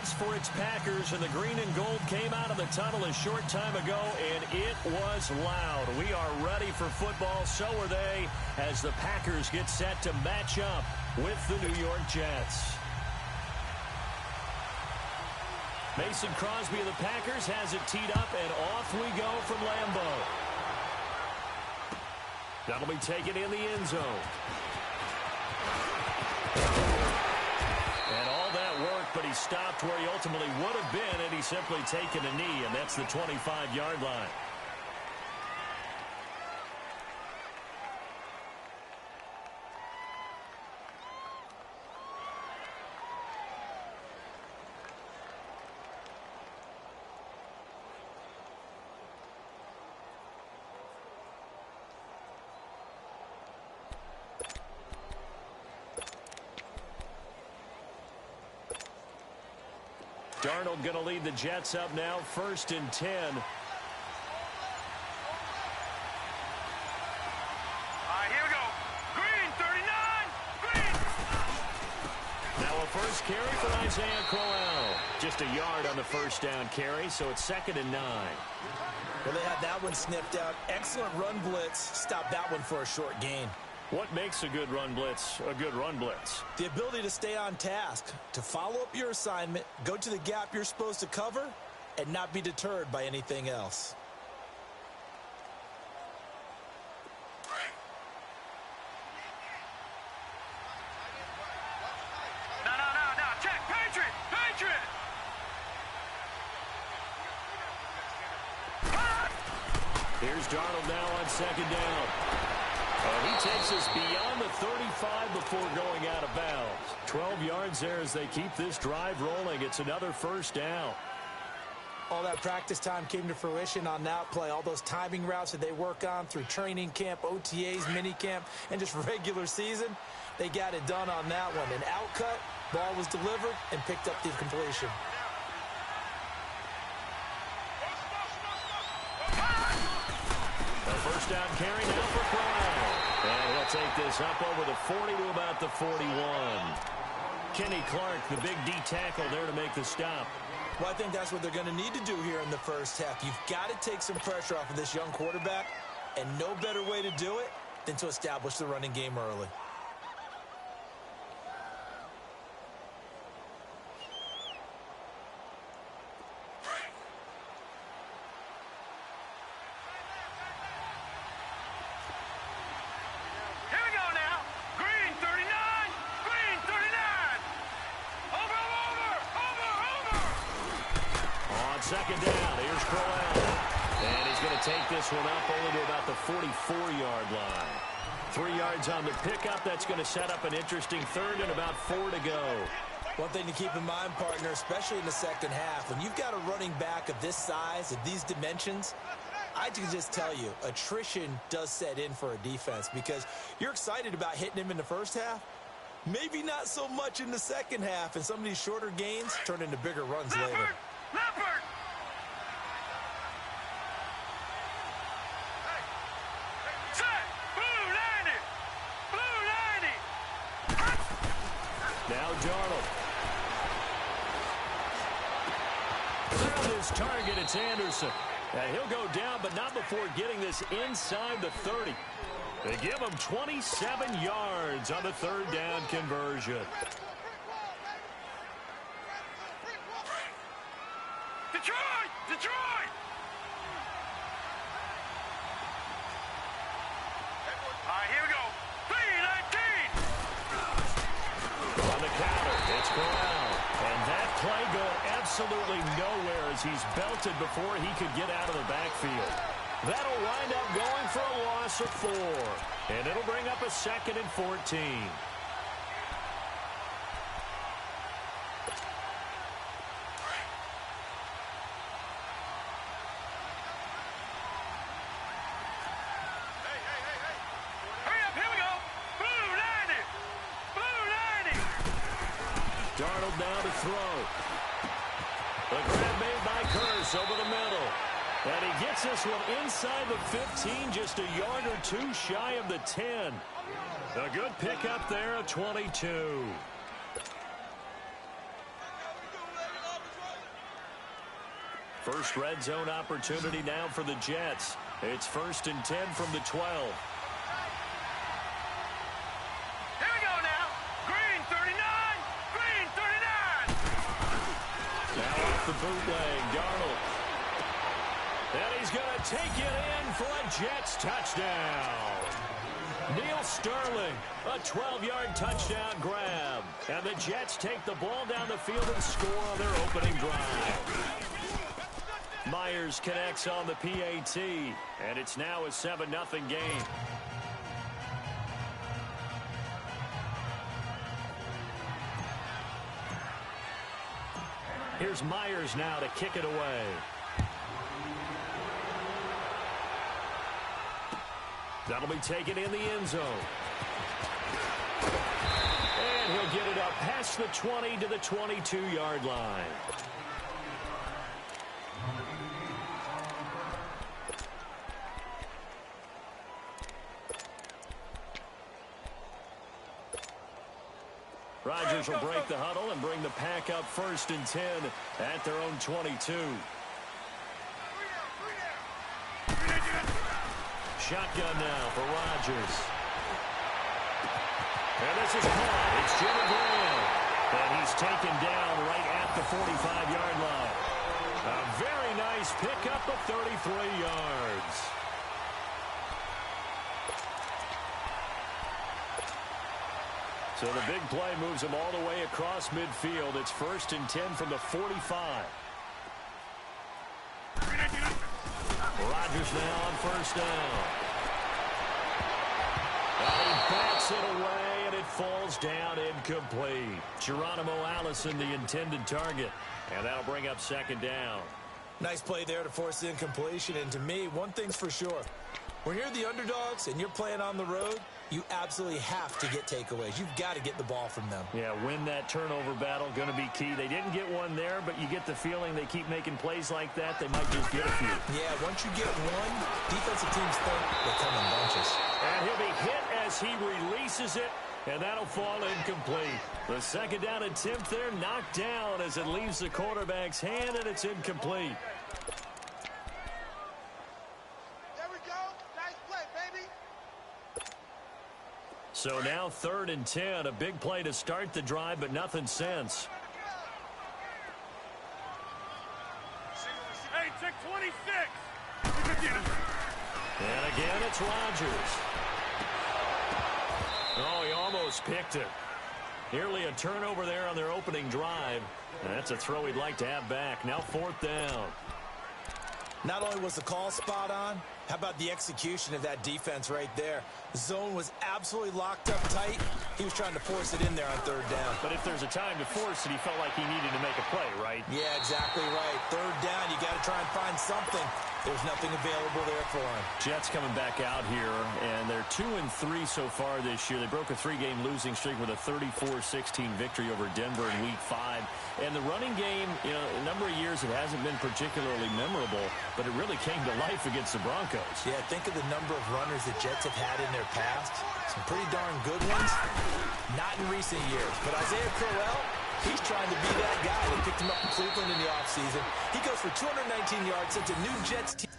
chance for its Packers, and the green and gold came out of the tunnel a short time ago, and it was loud. We are ready for football, so are they, as the Packers get set to match up with the New York Jets. Mason Crosby of the Packers has it teed up, and off we go from Lambeau. That'll be taken in the end zone. And all that work, but he stopped where he ultimately would have been, and he's simply taken a knee, and that's the 25-yard line. Darnold going to lead the Jets up now, 1st and 10. Here we go. Green, 39. Green. Now a first carry for Isaiah Crowell. Just a yard on the first down carry, so it's 2nd and 9. Well, they had that one sniffed out. Excellent run blitz. Stop that one for a short gain. What makes a good run blitz a good run blitz? The ability to stay on task, to follow up your assignment, go to the gap you're supposed to cover, and not be deterred by anything else. No. Check. Patriot. Here's Darnold now on 2nd down. And he takes us beyond the 35 before going out of bounds. 12 yards there as they keep this drive rolling. It's another first down. All that practice time came to fruition on that play. All those timing routes that they work on through training camp, OTAs, minicamp, and just regular season, they got it done on that one. An outcut, ball was delivered, and picked up the completion. A first down carry now for Crowell. And he'll take this up over the 40 to about the 41. Kenny Clark, the big D tackle there to make the stop. Well, I think that's what they're going to need to do here in the first half. You've got to take some pressure off of this young quarterback, and no better way to do it than to establish the running game early. Second down. Here's Crowell. And he's going to take this one up only to about the 44-yard line. 3 yards on the pickup. That's going to set up an interesting third and about 4 to go. One thing to keep in mind, partner, especially in the second half, when you've got a running back of this size, of these dimensions, I can just tell you, attrition does set in for a defense because you're excited about hitting him in the first half. Maybe not so much in the second half, and some of these shorter gains turn into bigger runs later. Leopard! Now Darnold. Around his target, it's Anderson. He'll go down, but not before getting this inside the 30. They give him 27 yards on the 3rd down conversion. Detroit! Here we go. 3-19. On the counter, it's Corral. And that play going absolutely nowhere as he's belted before he could get out of the backfield. That'll wind up going for a loss of 4. And it'll bring up a 2nd and 14. Darnold now to throw. The grab made by Curse over the middle. And he gets this one inside the 15, just a yard or 2 shy of the 10. A good pickup there, a 22. First red zone opportunity now for the Jets. It's 1st and 10 from the 12. Here we go now. Green 39. Green 39. Now off the bootleg, Darnold. And he's going to take it in for a Jets touchdown. Neil Sterling, a 12-yard touchdown grab. And the Jets take the ball down the field and score on their opening drive. Myers connects on the PAT, and it's now a 7-0 game. Here's Myers now to kick it away. That'll be taken in the end zone. And he'll get it up past the 20 to the 22-yard line. Rodgers will break the huddle and bring the pack up 1st and 10 at their own 22. Shotgun now for Rodgers. And this is caught. It's Jimmy Graham. And he's taken down right at the 45-yard line. A very nice pickup of 33 yards. So the big play moves him all the way across midfield. It's 1st and 10 from the 45. Rodgers now on 1st down. And he backs it away, and it falls down incomplete. Geronimo Allison, the intended target. And that'll bring up 2nd down. Nice play there to force the incompletion. And to me, one thing's for sure. When you're the underdogs and you're playing on the road, you absolutely have to get takeaways. You've got to get the ball from them. Yeah, win that turnover battle, going to be key. They didn't get one there, but you get the feeling they keep making plays like that, they might just get a few. Yeah, once you get one, defensive teams think they come in bunches. And he'll be hit as he releases it, and that'll fall incomplete. The 2nd down attempt there knocked down as it leaves the quarterback's hand, and it's incomplete. So now 3rd and 10, a big play to start the drive, but nothing since. Hey, check 26. And again, it's Rodgers. Oh, he almost picked it. Nearly a turnover there on their opening drive. And that's a throw he'd like to have back. Now 4th down. Not only was the call spot on, how about the execution of that defense right there? The zone was absolutely locked up tight. He was trying to force it in there on 3rd down. But if there's a time to force it, he felt like he needed to make a play, right? Yeah, exactly right. 3rd down, you got to try and find something. There's nothing available there for him. Jets coming back out here, and they're 2-3 so far this year. They broke a 3-game losing streak with a 34-16 victory over Denver in Week 5. And the running game, you know, a number of years it hasn't been particularly memorable, but it really came to life against the Broncos. Yeah, think of the number of runners the Jets have had in their past. Some pretty darn good ones. Not in recent years. But Isaiah Crowell, he's trying to be that guy. They picked him up in Cleveland in the offseason. He goes for 219 yards, sets a new Jets team.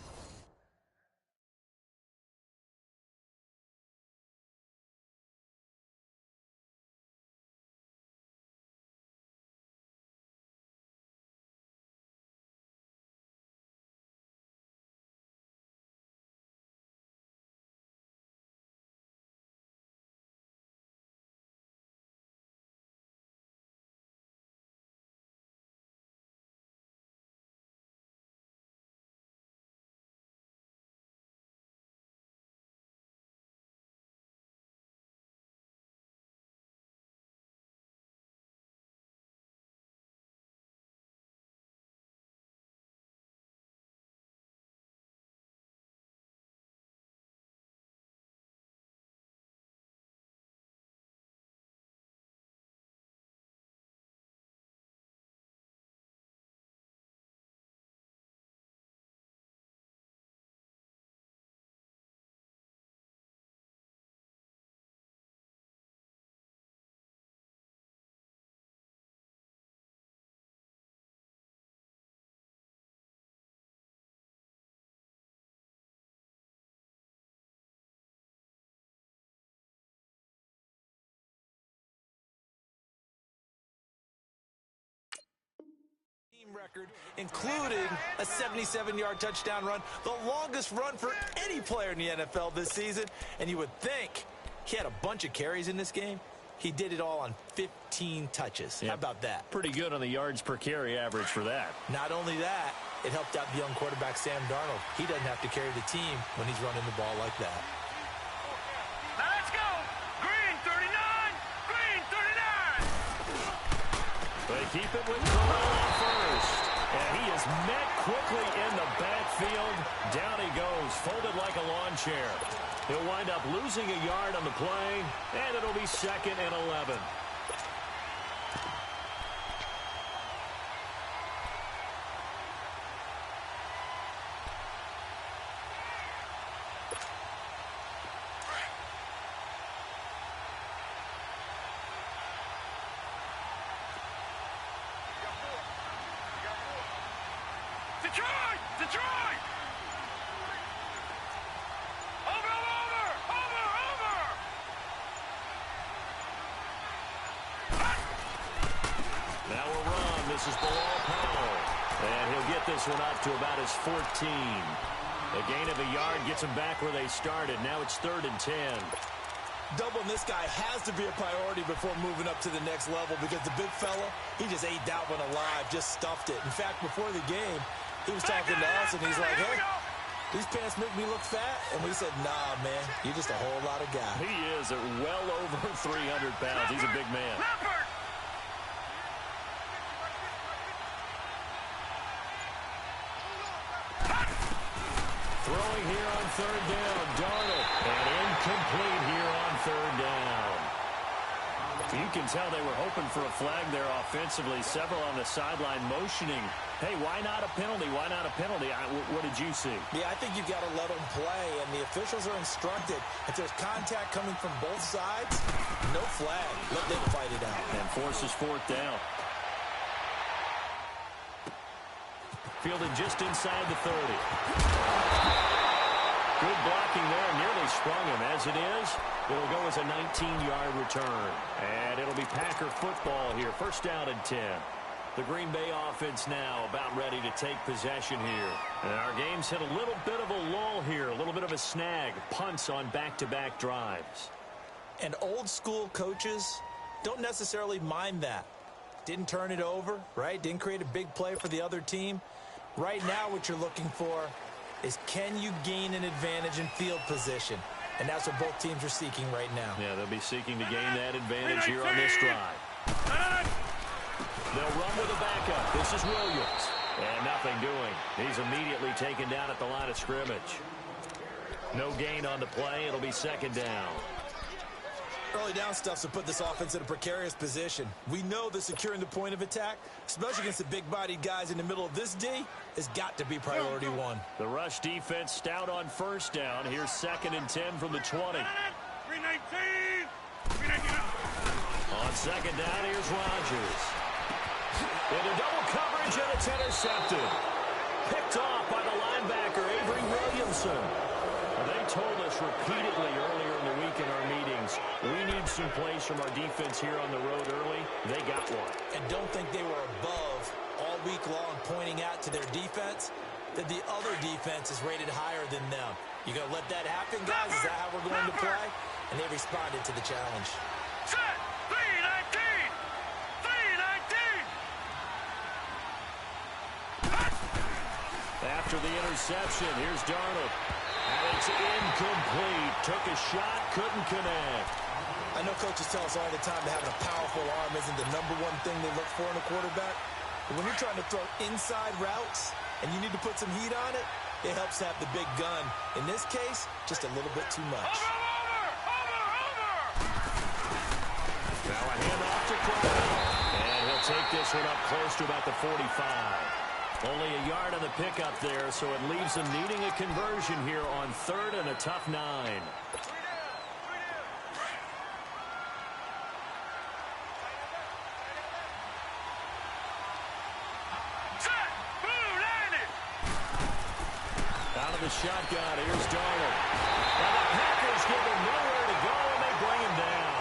record, including a 77-yard touchdown run, the longest run for any player in the NFL this season. And you would think he had a bunch of carries in this game. He did it all on 15 touches. How about that? Pretty good on the yards per carry average for that. Not only that, it helped out the young quarterback Sam Darnold. He doesn't have to carry the team when he's running the ball like that. Now let's go. Green 39. Green 39. They keep it with Corral first. And he is met quickly in the backfield. Down he goes, folded like a lawn chair. He'll wind up losing a yard on the play, and it'll be 2nd and 11. Detroit! Detroit! Over! Now a run. This is Bilal Powell. And he'll get this one up to about his 14. A gain of a yard gets him back where they started. Now it's 3rd and 10. Doubling this guy has to be a priority before moving up to the next level because the big fella, he just ate that one alive, just stuffed it. In fact, before the game, he was talking to us, and he's like, hey, these pants make me look fat. And we said, nah, man, you're just a whole lot of guy. He is at well over 300 pounds. He's a big man. Throwing here on 3rd down, Darnold. And incomplete here on 3rd down. You can tell they were hoping for a flag there offensively. Several on the sideline motioning. Hey, why not a penalty? Why not a penalty? What did you see? Yeah, I think you've got to let them play, and the officials are instructed. If there's contact coming from both sides, no flag. Let them fight it out. And forces 4th down. Fielded just inside the 30. Good blocking there, nearly sprung him. As it is, it'll go as a 19-yard return. And it'll be Packer football here. 1st down and 10. The Green Bay offense now about ready to take possession here. And our game's hit a little bit of a lull here, a little bit of a snag. Punts on back-to-back drives. And old-school coaches don't necessarily mind that. Didn't turn it over, right? Didn't create a big play for the other team. Right now what you're looking for is can you gain an advantage in field position? And that's what both teams are seeking right now. Yeah, they'll be seeking to gain that advantage here on this drive. They'll run with a backup. This is Williams. And nothing doing. He's immediately taken down at the line of scrimmage. No gain on the play. It'll be 2nd down. Early down stuff to put this offense in a precarious position. We know that securing the point of attack, especially against the big-bodied guys in the middle of this D, has got to be priority one. The rush defense stout on 1st down. Here's 2nd and 10 from the 20. 319! On 2nd down, here's Rodgers. Into double coverage, and it's intercepted. Picked off by the linebacker, Avery Williamson. They told us repeatedly earlier in the week in our meetings, we need some plays from our defense here on the road early. They got one. And don't think they were above all week long pointing out to their defense that the other defense is rated higher than them. You going to let that happen, guys? Is that how we're going to play? And they responded to the challenge. Set! 319! 319! After the interception, here's Darnold. And it's incomplete. Took a shot, couldn't connect. I know coaches tell us all the time that having a powerful arm isn't the #1 thing they look for in a quarterback. But when you're trying to throw inside routes and you need to put some heat on it, it helps to have the big gun. In this case, just a little bit too much. Over! Now a handoff to Crowell. And he'll take this one up close to about the 45. Only a yard on the pickup there, so it leaves them needing a conversion here on 3rd and a tough 9. Set! Blue landed! Out of the shotgun, here's Darnold. And the Packers give him nowhere to go, and they bring him down.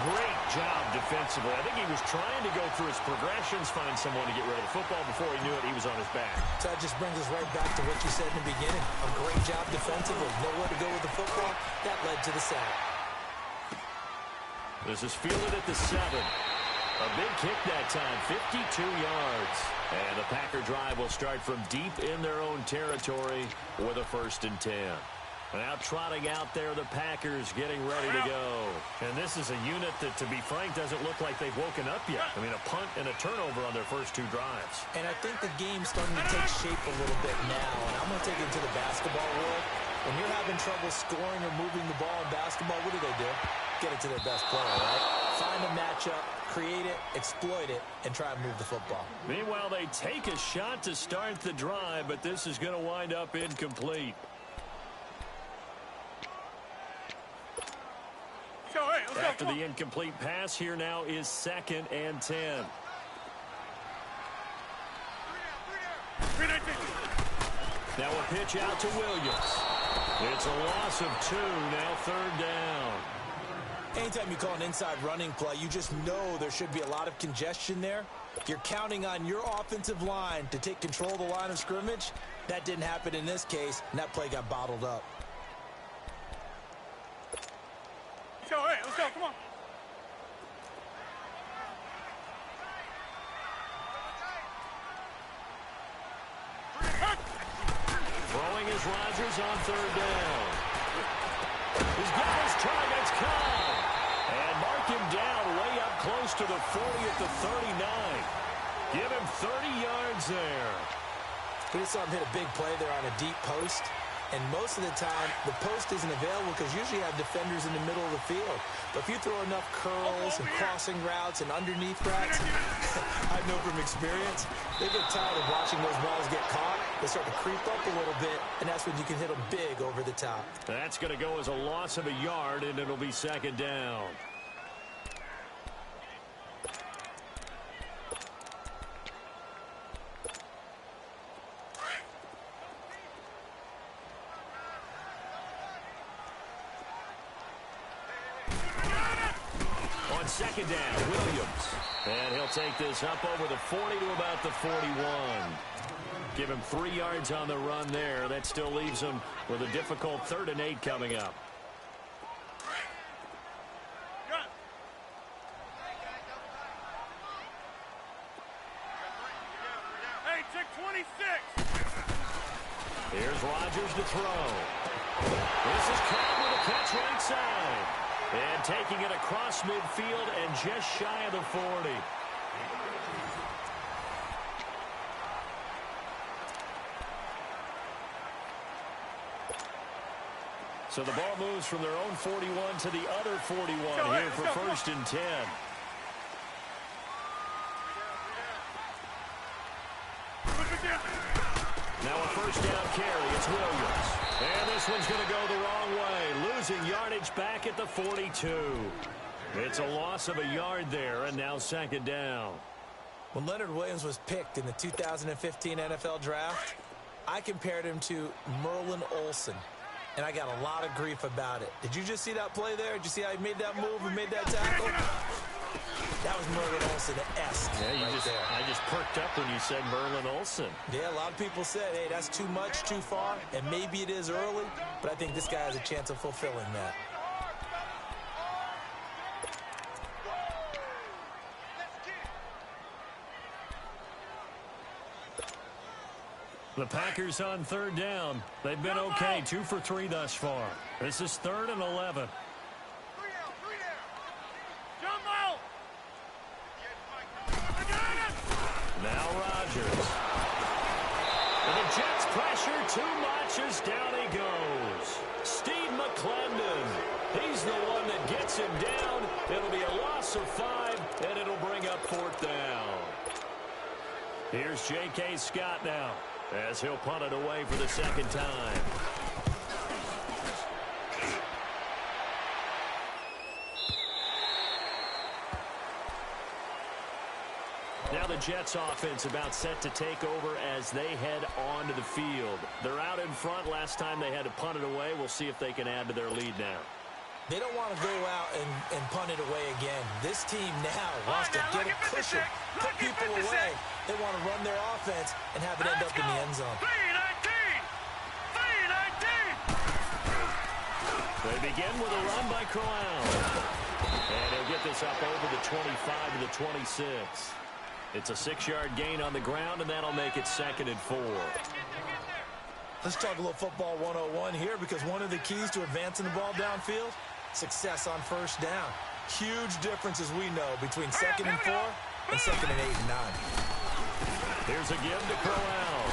Great job defensively. I think he was trying to go through his progressions, find someone to get rid of the football. Before he knew it, he was on his back. So that just brings us right back to what you said in the beginning. A great job defensively. Nowhere to go with the football. That led to the sack. This is fielded at the 7. A big kick that time, 52 yards. And the Packer drive will start from deep in their own territory with a 1st and 10. Now trotting out there, the Packers getting ready to go. And this is a unit that, to be frank, doesn't look like they've woken up yet. I mean, a punt and a turnover on their first 2 drives. And I think the game's starting to take shape a little bit now. And I'm going to take it to the basketball world. When you're having trouble scoring or moving the ball in basketball, what do? Get it to their best player, right? Find a matchup, create it, exploit it, and try and move the football. Meanwhile, they take a shot to start the drive, but this is going to wind up incomplete. After the incomplete pass, here now is 2nd and 10. Now a pitch out to Williams. It's a loss of 2, now 3rd down. Anytime you call an inside running play, you just know there should be a lot of congestion there. You're counting on your offensive line to take control of the line of scrimmage. That didn't happen in this case, and that play got bottled up. Let's go, come on. Throwing is Rodgers on 3rd down. He's got his targets caught. And mark him down way up close to the 40 at the 39. Give him 30 yards there. We just saw him hit a big play there on a deep post. And most of the time, the post isn't available because usually you have defenders in the middle of the field. But if you throw enough curls and crossing routes and underneath routes, I know from experience, they get tired of watching those balls get caught. They start to creep up a little bit, and that's when you can hit them big over the top. That's going to go as a loss of a yard, and it'll be 2nd down. On 2nd down, Williams. And he'll take this up over the 40 to about the 41. Give him 3 yards on the run there. That still leaves him with a difficult 3rd and 8 coming up. Hey, check 26. Here's Rodgers to throw. This is Cobb with a catch right side. And taking it across midfield and just shy of the 40. So the ball moves from their own 41 to the other 41 here for 1st and 10. Now a 1st down carry. It's Williams. And this one's going to go the wrong way. Losing yardage back at the 42. It's a loss of a yard there, and now 2nd down. When Leonard Williams was picked in the 2015 NFL Draft, I compared him to Merlin Olsen, and I got a lot of grief about it. Did you just see that play there? Did you see how he made that move and made that tackle? That was Merlin Olsen-esque. Yeah, I just perked up when you said Merlin Olsen. Yeah, a lot of people said, hey, that's too much, too far, and maybe it is early, but I think this guy has a chance of fulfilling that. The Packers on 3rd down. They've been okay, 2 for 3 thus far. This is 3rd and 11. Now Rodgers. And the Jets pressure too much as down he goes. Steve McClendon. He's the one that gets him down. It'll be a loss of 5, and it'll bring up 4th down. Here's J.K. Scott now, as he'll punt it away for the 2nd time. Now the Jets offense about set to take over as they head onto the field. They're out in front. Last time they had to punt it away. We'll see if they can add to their lead now. They don't want to go out and punt it away again. This team now wants to get a cushion, put people away. They want to run their offense and have it end up in the end zone. 3-19. They begin with a run by Corral. And he'll get this up over the 25 to the 26. It's a 6-yard gain on the ground, and that'll make it 2nd and 4. Let's talk a little football 101 here, because one of the keys to advancing the ball downfield, success on first down. Huge difference, as we know, between 2nd and 4 and 2nd and 8 and 9. Here's a give to Corral.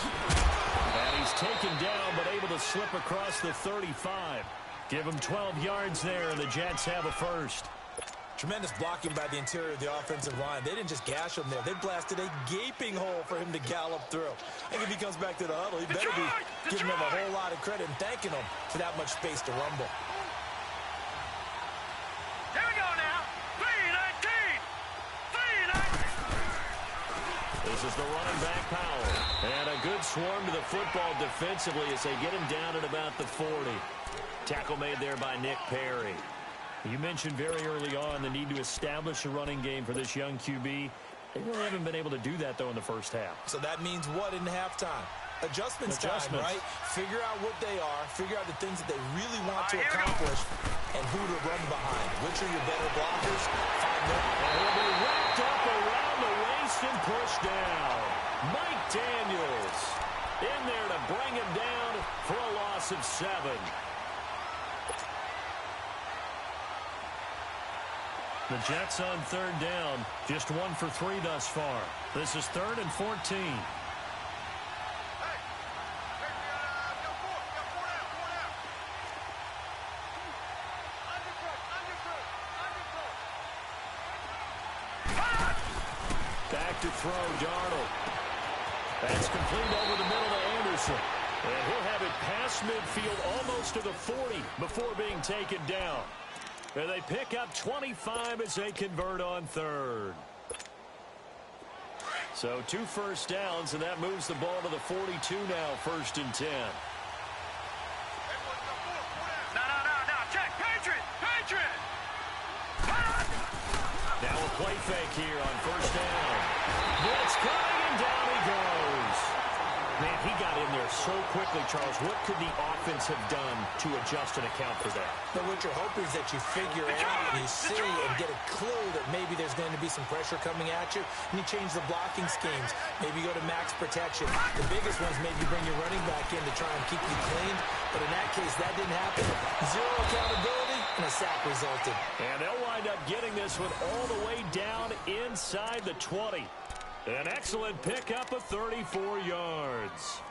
And he's taken down, but able to slip across the 35. Give him 12 yards there, and the Jets have a first. Tremendous blocking by the interior of the offensive line. They didn't just gash him there. They blasted a gaping hole for him to gallop through. I think if he comes back to the huddle, he better be giving them a whole lot of credit and thanking them for that much space to rumble. Here we go now. 3-19. 3-19. This is the running back Powell. And a good swarm to the football defensively as they get him down at about the 40. Tackle made there by Nick Perry. You mentioned very early on the need to establish a running game for this young QB. They really haven't been able to do that, though, in the first half. So that means what in halftime? Adjustments time, right? Figure out what they are. Figure out the things that they really want to accomplish and who to run behind. Which are your better blockers? Find them. And he'll be wrapped up around the waist and pushed down. Mike Daniels in there to bring him down for a loss of 7. The Jets on 3rd down, just 1 for 3 thus far. This is 3rd and 14. Back to throw, Darnold. That's complete over the middle to Anderson. And he'll have it past midfield almost to the 40 before being taken down. And they pick up 25 as they convert on 3rd. So 2 first downs, and that moves the ball to the 42 now, 1st and 10. No. Check. Patriot. Now a play fake here on 1st down. Blitz coming, and down he goes. Man, he got in there so quickly, Charles. What could the offense have done to adjust and account for that? But what you're hoping is that you figure out and you see and get a clue that maybe there's going to be some pressure coming at you, and you change the blocking schemes. Maybe you go to max protection. The biggest ones, maybe you bring your running back in to try and keep you clean. But in that case, that didn't happen. 0 accountability, and a sack resulted. And they'll wind up getting this one all the way down inside the 20. An excellent pickup of 34 yards.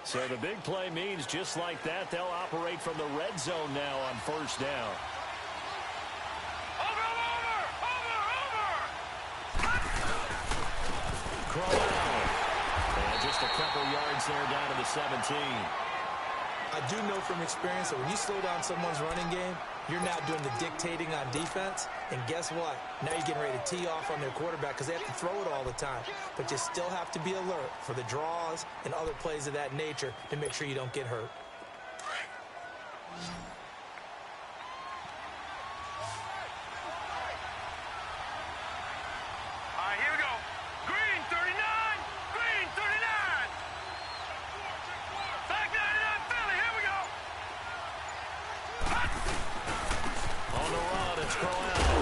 So the big play means just like that, they'll operate from the red zone now on 1st down. Over. Corral. And just a couple yards there down to the 17. I do know from experience that when you slow down someone's running game, you're now doing the dictating on defense. And guess what? Now you're getting ready to tee off on their quarterback because they have to throw it all the time. But you still have to be alert for the draws and other plays of that nature to make sure you don't get hurt. All right, here we go. Green 39. Green 39. Back 99 Philly. Here we go. On the run, it's Corral.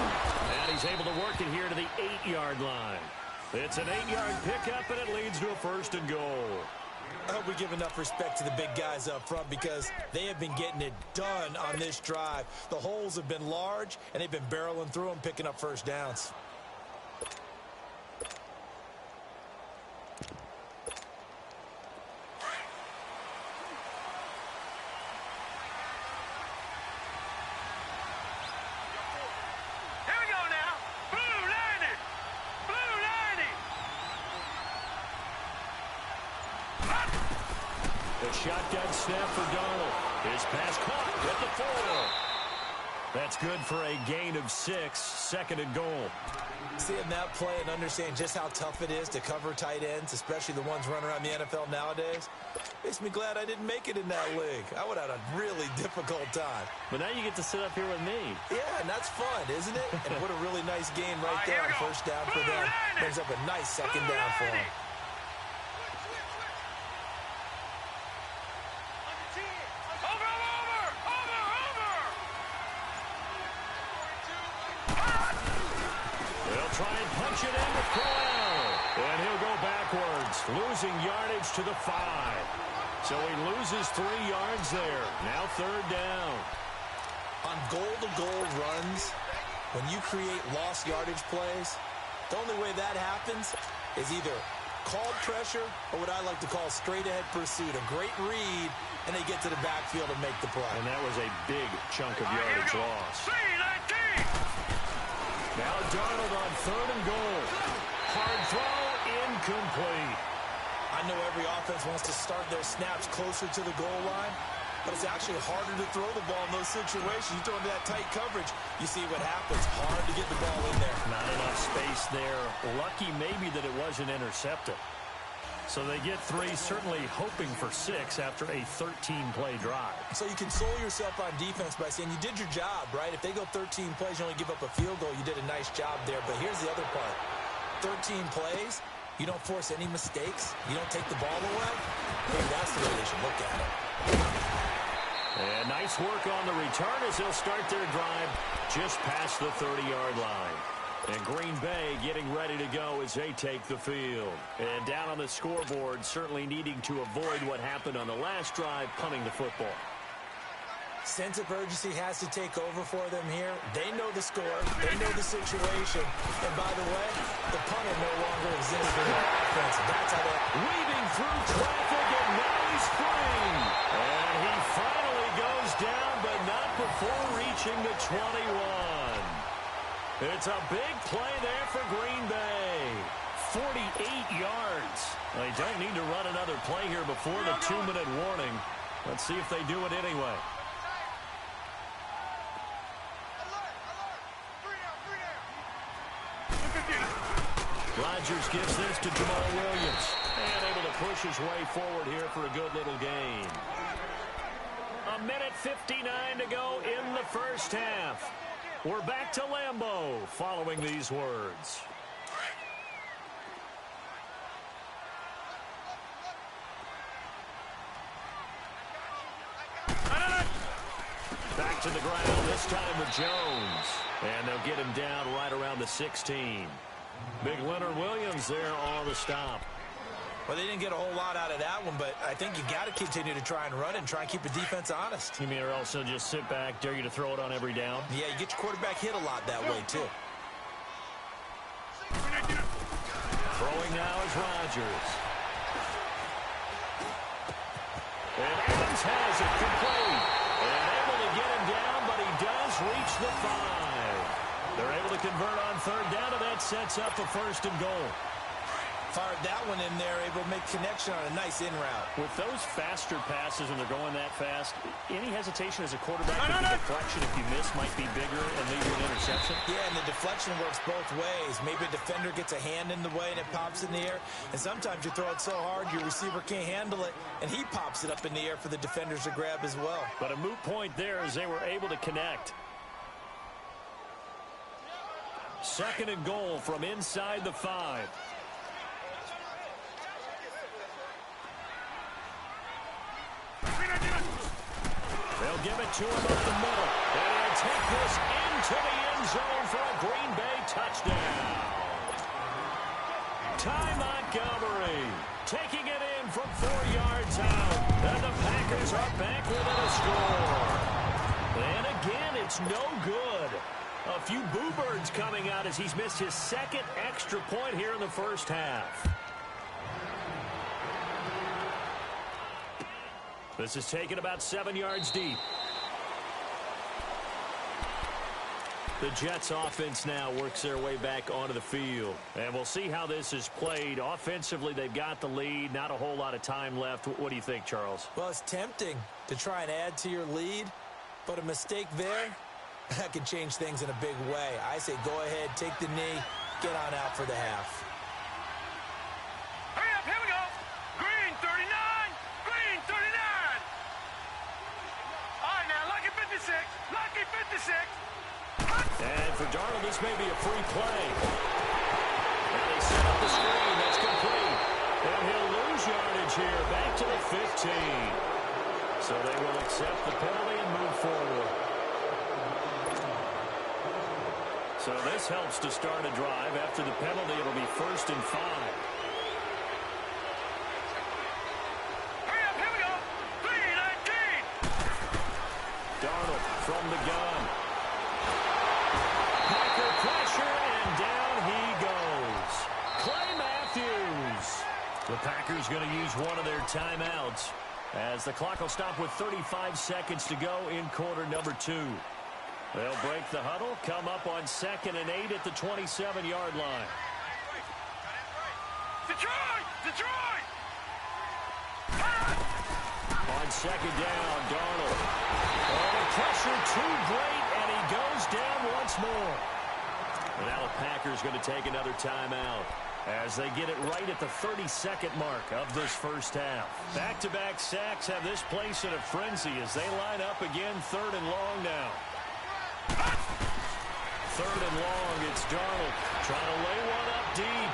And he's able to work it here to the 8-yard line. It's an 8-yard pickup, and it leads to a 1st and goal. I hope we give enough respect to the big guys up front because they have been getting it done on this drive. The holes have been large, and they've been barreling through them, picking up first downs. Shotgun snap for Darnold. His pass caught at the 4. That's good for a gain of 6, second and goal. Seeing that play and understanding just how tough it is to cover tight ends, especially the ones running around the NFL nowadays, makes me glad I didn't make it in that league. I would have had a really difficult time. But now you get to sit up here with me. Yeah, and that's fun, isn't it? And what a really nice game right there on first down for them. Brings up a nice second down for them. Try and punch it in to Crowell. And he'll go backwards, losing yardage to the 5. So he loses 3 yards there. Now third down. On goal-to-goal runs, when you create lost yardage plays, the only way that happens is either called pressure or what I like to call straight-ahead pursuit. A great read, and they get to the backfield and make the play. And that was a big chunk of yardage loss. Now Darnold on third and goal. Hard throw, incomplete. I know every offense wants to start their snaps closer to the goal line, but it's actually harder to throw the ball in those situations. You throw into that tight coverage, you see what happens. Hard to get the ball in there. Not enough space there. Lucky maybe that it wasn't intercepted. So they get 3, certainly hoping for 6 after a 13-play drive. So you console yourself on defense by saying you did your job, right? If they go 13 plays, you only give up a field goal, you did a nice job there. But here's the other part. 13 plays, you don't force any mistakes, you don't take the ball away. Maybe that's the way they should look at it. And nice work on the return as they'll start their drive just past the 30-yard line. And Green Bay getting ready to go as they take the field. And down on the scoreboard, certainly needing to avoid what happened on the last drive, punting the football. Sense of urgency has to take over for them here. They know the score. They know the situation. And by the way, the punter no longer exists for the offense. That's how they're weaving through traffic, and now he's free. And he finally goes down, but not before reaching the 21. It's a big play there for Green Bay. 48 yards. They don't need to run another play here before the 2-minute warning. Let's see if they do it anyway. Rodgers gives this to Jamal Williams. And able to push his way forward here for a good little gain. 1:59 to go in the first half. We're back to Lambeau following these words. Back to the ground, this time with Jones. And they'll get him down right around the 16. Big Leonard Williams there on the stop. Well, they didn't get a whole lot out of that one, but I think you got to continue to try and run and try and keep the defense honest. You mean or also just sit back, dare you to throw it on every down? Yeah, you get your quarterback hit a lot that way, too. Throwing now is Rodgers. And Evans has it complete. And able to get him down, but he does reach the 5. They're able to convert on third down, and that sets up a first and goal. Fired that one in there, able to make connection on a nice in route. With those faster passes when they're going that fast, any hesitation as a quarterback with the deflection, if you miss, might be bigger and lead to an interception? Yeah, and the deflection works both ways. Maybe a defender gets a hand in the way and it pops in the air. And sometimes you throw it so hard your receiver can't handle it, and he pops it up in the air for the defenders to grab as well. But a moot point there as they were able to connect. Second and goal from inside the 5. They'll give it to him up the middle. And he'll take this into the end zone for a Green Bay touchdown. Ty Montgomery taking it in from 4 yards out. And the Packers are back within a score. And again, it's no good. A few boo birds coming out as he's missed his second extra point here in the first half. This is taken about 7 yards deep. The Jets offense now works their way back onto the field. And we'll see how this is played. Offensively, they've got the lead. Not a whole lot of time left. What do you think, Charles? Well, it's tempting to try and add to your lead, but a mistake there that can change things in a big way. I say go ahead, take the knee, get on out for the half. Hurry up, here we go. Green 39, green 39. All right, now, lucky 56, lucky 56. And for Darnold, this may be a free play. And they set up the screen. That's complete. And he'll lose yardage here. Back to the 15. So they will accept the penalty and move forward. So this helps to start a drive. After the penalty, it'll be 1st and 5. Hurry up, here we go. 319. Darnold from the gun. Packer pressure, and down he goes. Clay Matthews. The Packers going to use one of their timeouts as the clock will stop with 35 seconds to go in quarter number 2. They'll break the huddle, come up on 2nd and 8 at the 27-yard line. Detroit! Detroit! On 2nd down, Darnold. Oh, the pressure too great, and he goes down once more. And now the Packers going to take another timeout as they get it right at the 32nd mark of this first half. Back-to-back sacks have this place in a frenzy as they line up again 3rd and long now. 3rd and long, it's Darnold trying to lay one up deep.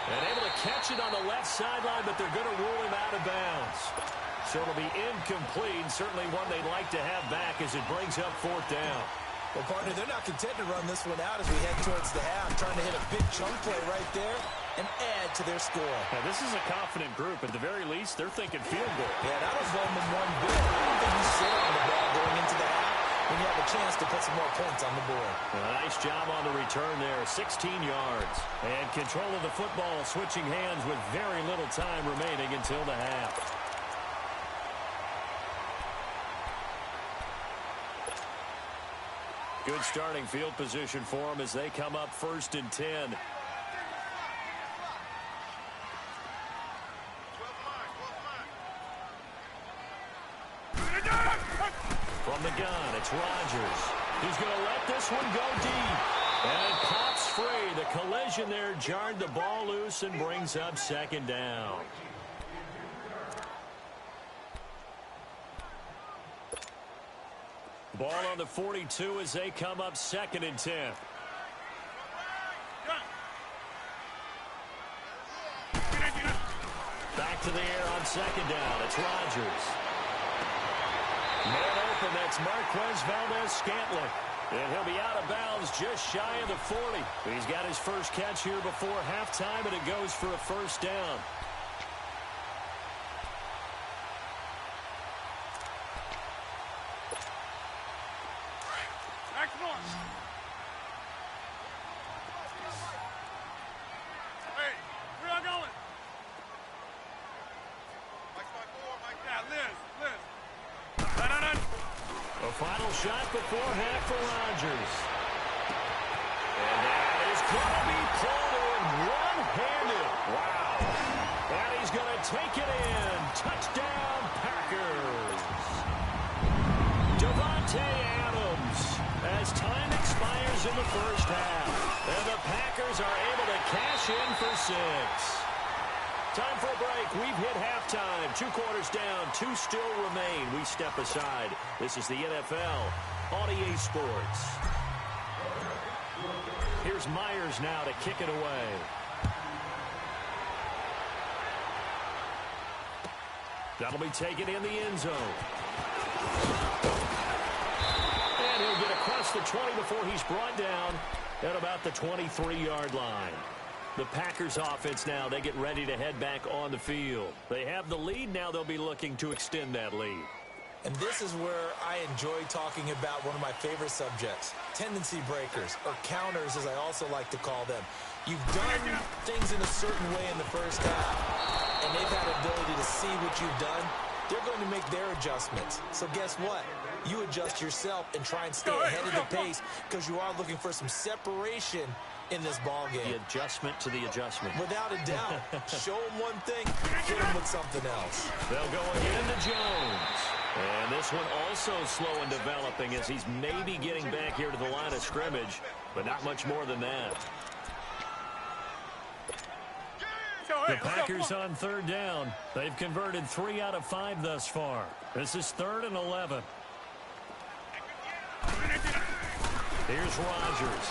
And able to catch it on the left sideline, but they're going to rule him out of bounds. So it'll be incomplete, certainly one they'd like to have back as it brings up 4th down. Well, partner, they're not content to run this one out as we head towards the half, trying to hit a big chunk play right there and add to their score. Now, this is a confident group. At the very least, they're thinking field goal. Yeah, and I don't blame them one bit. I don't think you sit on the ball going into the half when you have a chance to put some more points on the board. A nice job on the return there, 16 yards. And control of the football switching hands with very little time remaining until the half. Good starting field position for them as they come up 1st and 10. From the gun, it's Rodgers. He's going to let this one go deep. And it pops free. The collision there jarred the ball loose and brings up 2nd down. Ball on the 42 as they come up 2nd and 10. Back to the air on 2nd down. It's Rodgers. Man open, that's Marquez Valdez-Scantling. And he'll be out of bounds just shy of the 40. He's got his first catch here before halftime, and it goes for a 1st down. Hey, where y'all going? Liz. A final shot before half for Rodgers. And that is going to be pulled in one-handed. Wow. And he's going to take it in. Touchdown, Packers. Devontae Adams as time expires in the first half. And the Packers are able to cash in for 6. Time for a break. We've hit halftime. 2 quarters down. 2 still remain. We step aside. This is the NFL on EA Sports. Here's Myers now to kick it away. That'll be taken in the end zone. And he'll get across the 20 before he's brought down at about the 23-yard line. The Packers offense now, they get ready to head back on the field. They have the lead. Now they'll be looking to extend that lead. And this is where I enjoy talking about one of my favorite subjects, tendency breakers, or counters as I also like to call them. You've done things in a certain way in the first half, and they've had the ability to see what you've done. They're going to make their adjustments. So guess what? You adjust yourself and try and stay ahead of the pace because you are looking for some separation in this ball game. The adjustment to the adjustment. Without a doubt. Show them one thing, hit them with something else. They'll go again to Jones. And this one also slow in developing as he's maybe getting back here to the line of scrimmage, but not much more than that. The Packers on third down. They've converted 3 out of 5 thus far. This is 3rd and 11. Here's Rodgers.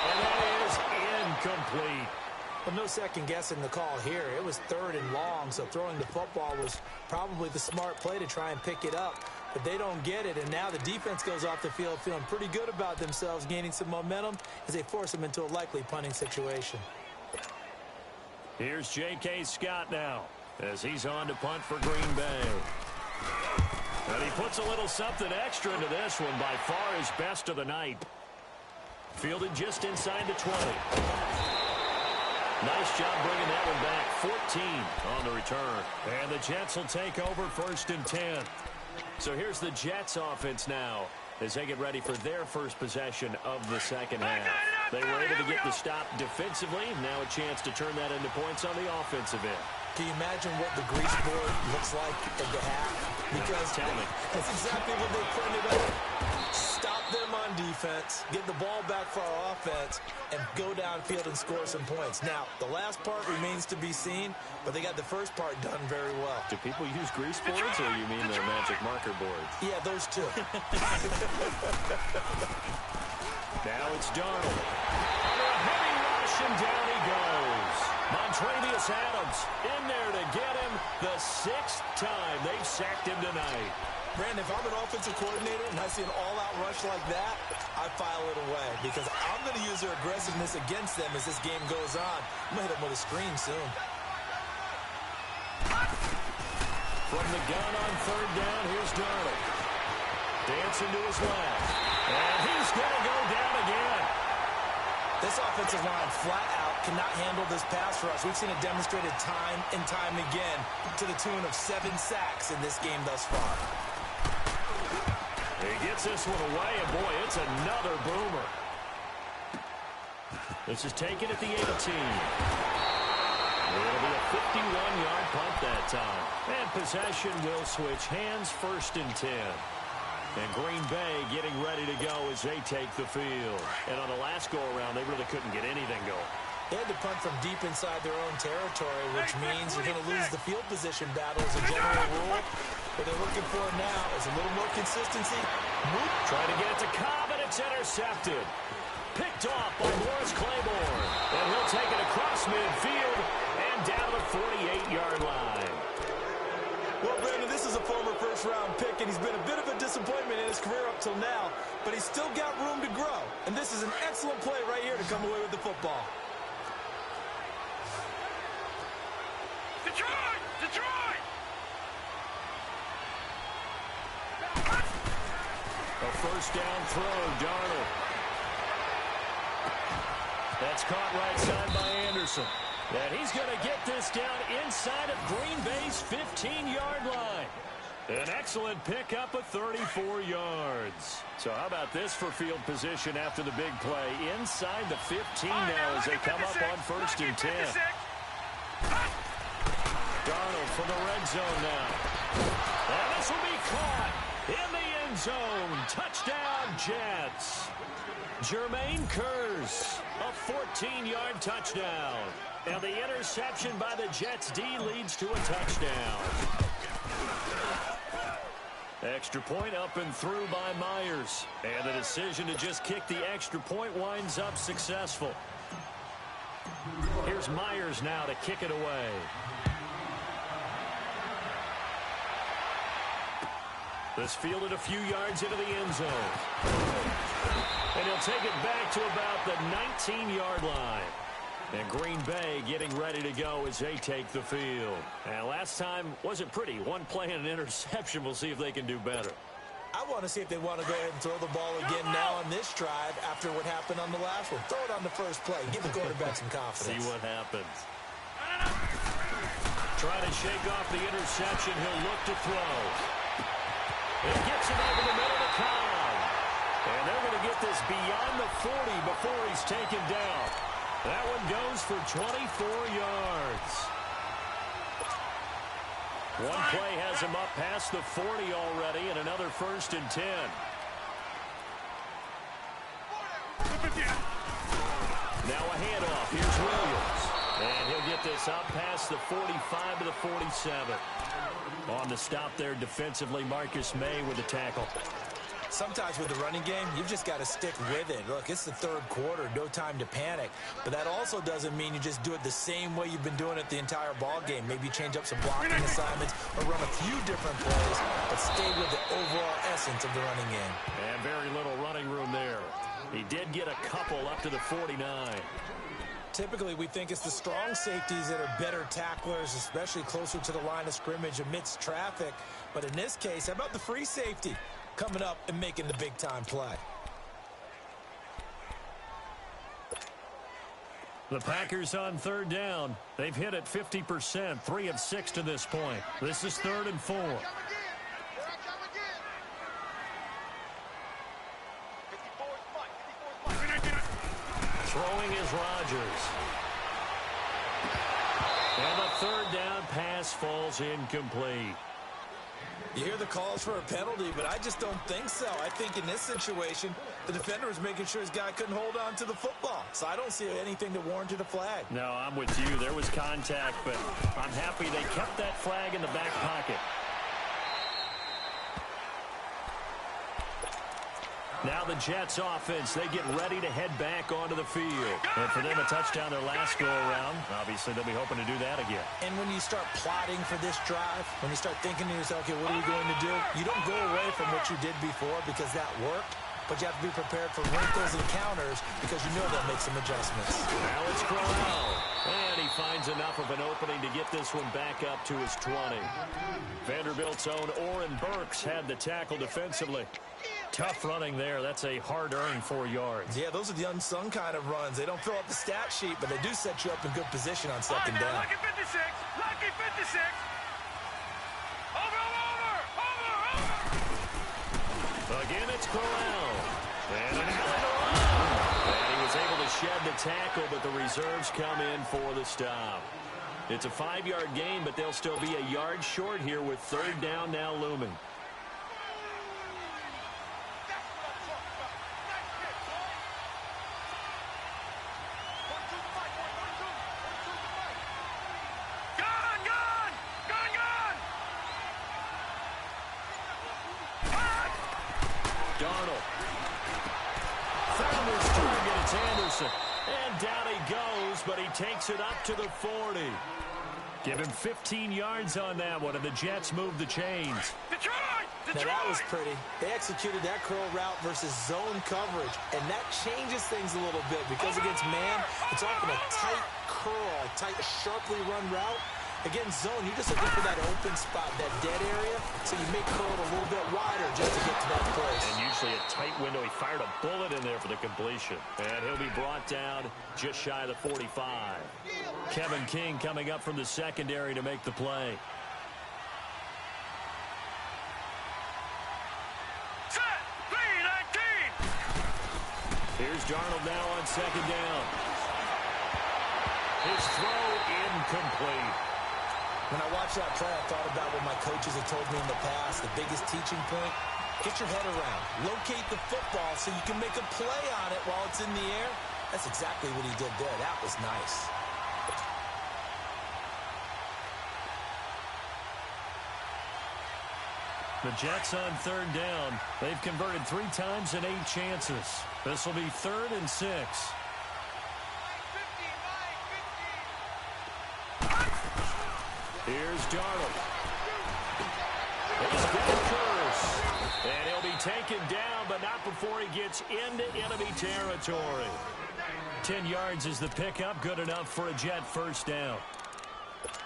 And that is incomplete. Well, no second guessing the call here. It was 3rd and long, so throwing the football was probably the smart play to try and pick it up. But they don't get it, and now the defense goes off the field feeling pretty good about themselves, gaining some momentum as they force them into a likely punting situation. Here's J.K. Scott now as he's on to punt for Green Bay. And he puts a little something extra into this one, by far his best of the night. Fielded just inside the 20. Nice job bringing that one back. 14 on the return. And the Jets will take over 1st and 10. So here's the Jets offense now as they get ready for their first possession of the second half. They were able to get the stop defensively. Now a chance to turn that into points on the offensive end. Can you imagine what the grease board looks like at the half? Because that's exactly what they printed up. Stop them on defense, get the ball back for our offense, and go downfield and score some points. Now, the last part remains to be seen, but they got the first part done very well. Do people use grease boards, or you mean their magic marker boards? Yeah, those two. Now it's Darnold. Under a heavy rush, and down he goes. Montravius Adams in there to get him the 6th time they've sacked him tonight. Brandon, if I'm an offensive coordinator and I see an all-out rush like that, I file it away because I'm going to use their aggressiveness against them as this game goes on. I'm going to hit them with a screen soon. From the gun on 3rd down, here's Darnold. Dancing to his left. And he's going to go down again. This offensive line flat out cannot handle this pass rush. We've seen it demonstrated time and time again to the tune of 7 sacks in this game thus far. He gets this one away, and boy, it's another boomer. This is taken at the 18. It'll be a 51-yard punt that time. And possession will switch hands, 1st and 10. And Green Bay getting ready to go as they take the field. And on the last go-around, they really couldn't get anything going. They had to punt from deep inside their own territory, which means you're going to lose the field position battle as a general rule. What they're looking for now is a little more consistency. Trying to get it to Cobb, and it's intercepted. Picked off by Morris Claiborne. And he'll take it across midfield and down to the 48-yard line. Well, Brandon, this is a former first-round pick, and he's been a bit of a disappointment in his career up till now, but he's still got room to grow. And this is an excellent play right here to come away with the football. Detroit! Detroit! A 1st down throw, Darnold. That's caught right side by Anderson. And he's going to get this down inside of Green Bay's 15-yard line. An excellent pickup of 34 yards. So how about this for field position after the big play? Inside the 15 now as they come up on 1st and 10. Darnold from the red zone now. And this will be caught in the end zone. Touchdown, Jets. Jermaine Kearse, a 14-yard touchdown. And the interception by the Jets D leads to a touchdown. Extra point up and through by Myers. And the decision to just kick the extra point winds up successful. Here's Myers now to kick it away. This fielded a few yards into the end zone. And he'll take it back to about the 19-yard line. And Green Bay getting ready to go as they take the field. And last time wasn't pretty. One play and an interception. We'll see if they can do better. I want to see if they want to go ahead and throw the ball again now on this drive after what happened on the last one. Throw it on the first play. Give the quarterback some confidence. See what happens. Trying to shake off the interception. He'll look to throw. It gets him over the middle to Cobb. And they're going to get this beyond the 40 before he's taken down. That one goes for 24 yards. One play has him up past the 40 already, and another 1st and 10. Now a handoff. Here's Williams. And he'll get this up past the 45 to the 47. On the stop there defensively, Marcus May with the tackle. Sometimes with the running game, you've just got to stick with it. Look, it's the 3rd quarter, no time to panic. But that also doesn't mean you just do it the same way you've been doing it the entire ball game. Maybe change up some blocking assignments or run a few different plays, but stay with the overall essence of the running game. And very little running room there. He did get a couple up to the 49. Typically, we think it's the strong safeties that are better tacklers, especially closer to the line of scrimmage amidst traffic. But in this case, how about the free safety coming up and making the big-time play? The Packers on 3rd down. They've hit it 50%, 3 of 6 to this point. This is 3rd and 4. Throwing is Rodgers. And the 3rd down pass falls incomplete. You hear the calls for a penalty, but I just don't think so. I think in this situation, the defender was making sure his guy couldn't hold on to the football. So I don't see anything that warranted a flag. No, I'm with you. There was contact, but I'm happy they kept that flag in the back pocket. Now the Jets offense, they get ready to head back onto the field. And for them, a touchdown their last go-around. Obviously, they'll be hoping to do that again. And when you start plotting for this drive, when you start thinking to yourself, okay, what are we going to do? You don't go away from what you did before because that worked. But you have to be prepared for wrinkles and counters because you know they'll make some adjustments. Now it's Crowell. And he finds enough of an opening to get this one back up to his 20. Vanderbilt's own Oren Burks had the tackle defensively. Tough running there. That's a hard-earned 4 yards. Yeah, those are the unsung kind of runs. They don't fill up the stat sheet, but they do set you up in good position on 2nd down. Lucky 56. Lucky 56. Over. Again, it's Crowell. And he was able to shed the tackle, but the reserves come in for the stop. It's a 5-yard gain, but they'll still be a yard short here with 3rd down now looming. And down he goes, but he takes it up to the 40. Give him 15 yards on that one, and the Jets move the chains. Detroit! Now that was pretty. They executed that curl route versus zone coverage, and that changes things a little bit because against man, it's often a tight curl, a tight, sharply run route. Against zone, you're just looking for that open spot, that dead area, so you make curl a little bit wider just to get to that place. And usually a tight window. He fired a bullet in there for the completion. And he'll be brought down just shy of the 45. Kevin King coming up from the secondary to make the play. Set! 3-19! Here's Darnold now on 2nd down. His throw incomplete. When I watched that play, I thought about what my coaches have told me in the past. The biggest teaching point, get your head around. Locate the football so you can make a play on it while it's in the air. That's exactly what he did there. That was nice. The Jets on 3rd down. They've converted 3 times in 8 chances. This will be 3rd and 6. Here's Darnold. He's got Curse. And he'll be taken down, but not before he gets into enemy territory. 10 yards is the pickup. Good enough for a Jet 1st down.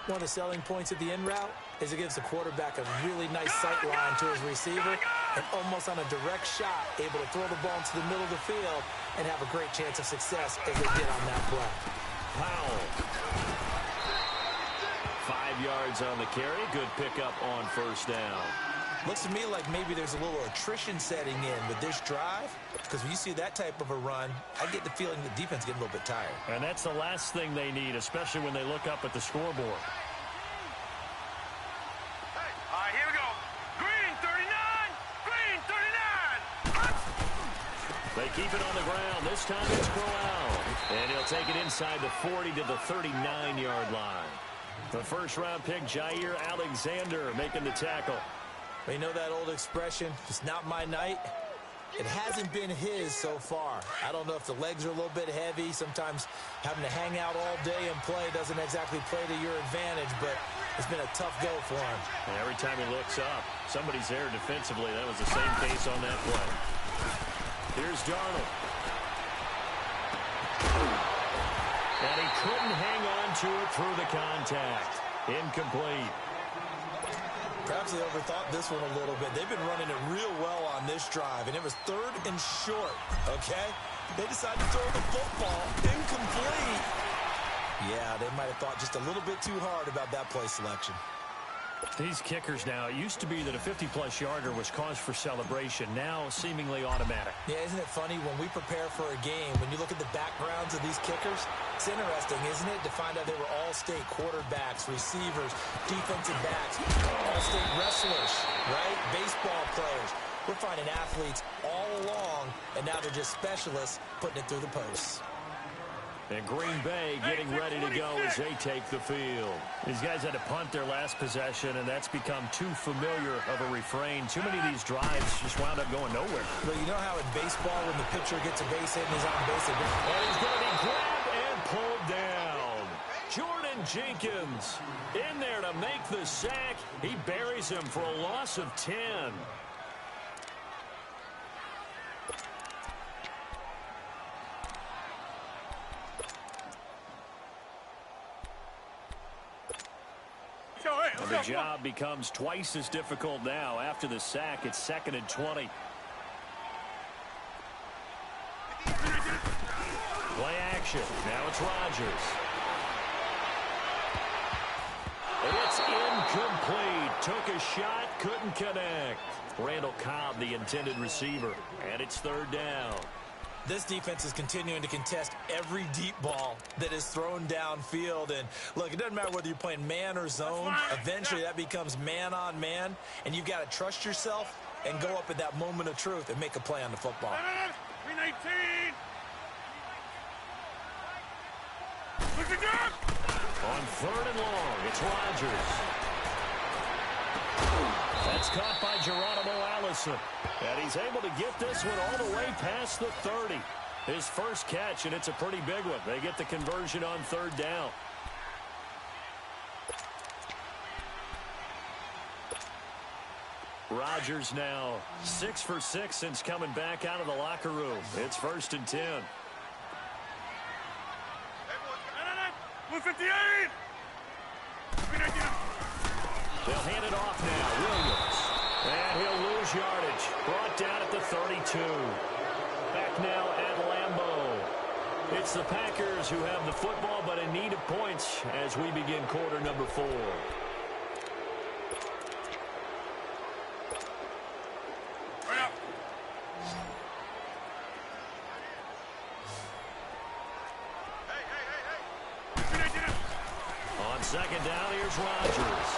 One of the selling points of the in route is it gives the quarterback a really nice sight line to his receiver and almost on a direct shot able to throw the ball into the middle of the field and have a great chance of success as they did on that play. Powell. 5 yards on the carry. Good pickup on 1st down. Looks to me like maybe there's a little attrition setting in with this drive, because when you see that type of a run, I get the feeling the defense is getting a little bit tired. And that's the last thing they need, especially when they look up at the scoreboard. This time it's Crowell. And he'll take it inside the 40 to the 39-yard line. The first-round pick, Jair Alexander, making the tackle. You know that old expression, it's not my night? It hasn't been his so far. I don't know if the legs are a little bit heavy. Sometimes having to hang out all day and play doesn't exactly play to your advantage, but it's been a tough go for him. And every time he looks up, somebody's there defensively. That was the same case on that play. Here's Darnold. And he couldn't hang on to it through the contact. Incomplete. Perhaps they overthought this one a little bit. They've been running it real well on this drive, and it was 3rd and short, okay? They decided to throw the football incomplete. Yeah, they might have thought just a little bit too hard about that play selection. These kickers now, it used to be that a 50-plus yarder was cause for celebration. Now, seemingly automatic. Yeah, isn't it funny when we prepare for a game, when you look at the backgrounds of these kickers, it's interesting, isn't it, to find out they were all-state quarterbacks, receivers, defensive backs, all-state wrestlers, right? Baseball players. We're finding athletes all along, and now they're just specialists putting it through the posts. And Green Bay getting ready to go as they take the field. These guys had to punt their last possession, and that's become too familiar of a refrain. Too many of these drives just wound up going nowhere. But you know how in baseball, when the pitcher gets a base hit and he's on base, and he's going to be grabbed and pulled down. Jordan Jenkins in there to make the sack. He buries him for a loss of 10. And the job becomes twice as difficult now. After the sack, it's 2nd and 20. Play action. Now it's Rodgers. And it's incomplete. Took a shot, couldn't connect. Randall Cobb, the intended receiver. And it's 3rd down. This defense is continuing to contest every deep ball that is thrown downfield. And, look, it doesn't matter whether you're playing man or zone. Eventually, that becomes man-on-man, and you've got to trust yourself and go up at that moment of truth and make a play on the football. 319. On 3rd and long, it's Rodgers. That's caught by Geronimo Allison. And he's able to get this one all the way past the 30. His first catch, and it's a pretty big one. They get the conversion on 3rd down. Rodgers now 6 for 6 since coming back out of the locker room. It's 1st and 10. 158. They'll hand it off now. Williams. And he'll lose yardage. Brought down at the 32. Back now at Lambeau. It's the Packers who have the football, but in need of points as we begin quarter number 4. On 2nd down, here's Rodgers.